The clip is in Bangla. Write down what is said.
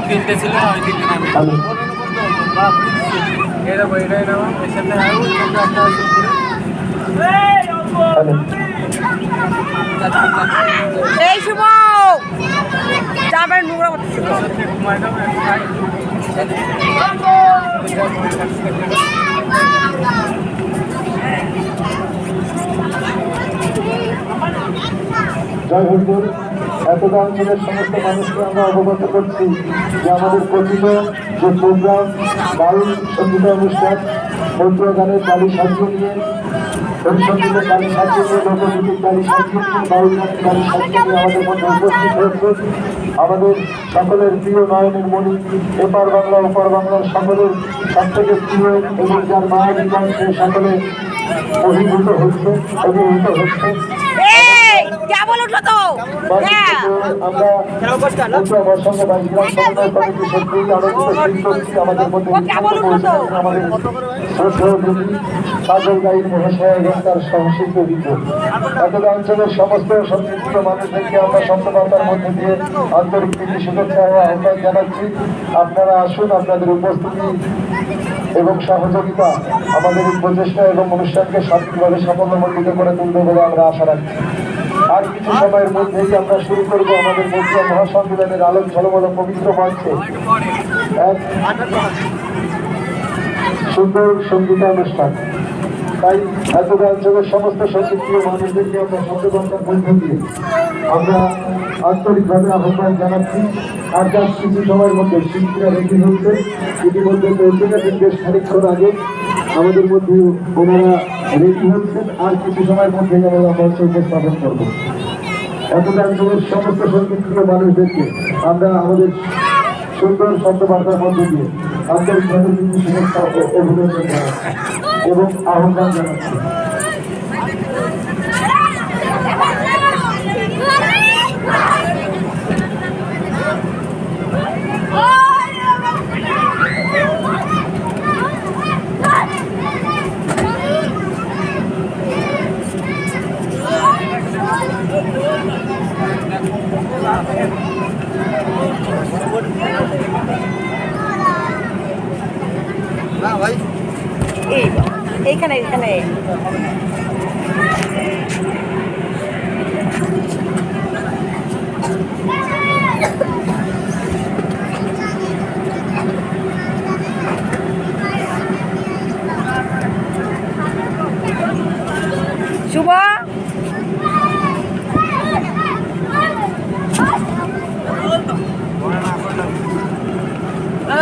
তিনটে ছিল ওই তিনটে নামে এটা বইটাই নাম এর সাথে আয়ু একটা এই শুভ যাবেন নোংরা জয় হুজুর। এতটা অঞ্চলের সমস্ত মানুষকে আমরা অবগত করছি যে আমাদের কথিত যে প্রোগ্রাম বাউল সঙ্গীত অনুষ্ঠান মন্ত্র গানের গালি সাজিয়ে নিয়ে হরিসঙ্গীতের গালি সাজিয়ে নিয়ে লোকগীতির গালি সাজিয়ে নিয়ে বাউল গানের গালি সাজিয়ে নিয়ে আমাদের মধ্যে উপস্থিত হয়েছে আমাদের সকলের প্রিয় নয়নের মণি এপার বাংলা ওপার বাংলার সকলের সব থেকে প্রিয় এবং যার মায়ের জীবন সে সকলে অভিভূত হচ্ছে অভিভূত হচ্ছে। আমাদের মধ্যে কাজল গাইড মহাশয় এবং তার সহশিল্পী এতটা অঞ্চলের সমস্ত সংশ্লিষ্ট মানুষদেরকে আমরা সপ্তমাতার মধ্যে দিয়ে আন্তরিক প্রীতি শুভেচ্ছা ও আহ্বান জানাচ্ছি। আপনারা আসুন, আপনাদের উপস্থিতি এবং সহযোগিতা আমাদের এই প্রচেষ্টা এবং অনুষ্ঠানকে সঠিকভাবে সাফল্যমণ্ডিত করে তুলবে বলে আমরা আশা রাখছি। আর কিছু সময়ের মধ্যেই আমরা শুরু করব আমাদের মধ্যে মহাসম্মেলনের আলোক ঝলমল পবিত্র মঞ্চে এক সুন্দর সঙ্গীতানুষ্ঠান। তাই এতটা অঞ্চলের সমস্ত সঙ্গীতপ্রিয় মানুষদেরকে আমরা শব্দবার্তার মধ্য দিয়ে আমরা আন্তরিকভাবে আহ্বান জানাচ্ছি। আর যার কিছু সময়ের মধ্যে শিল্পীরা রেখে হচ্ছে ইতিমধ্যে পৌঁছে গেছেন বেশ খানিক্ষণ আগে আমাদের মধ্যে ওনারা রেডি হচ্ছেন। আর কিছু সময়ের মধ্যে আমরা মঞ্চ উপস্থাপন করব। এতটা অঞ্চলের সমস্ত সঙ্গীতপ্রিয় মানুষদেরকে আমরা আমাদের সুন্দর শব্দবার্তার মধ্যে দিয়ে আন্তরিকভাবে কিছু শুভেচ্ছা ও অভিনন্দন জানাচ্ছি এবং আহ্বান জানাচ্ছি। এইখানে এইখানে শুভ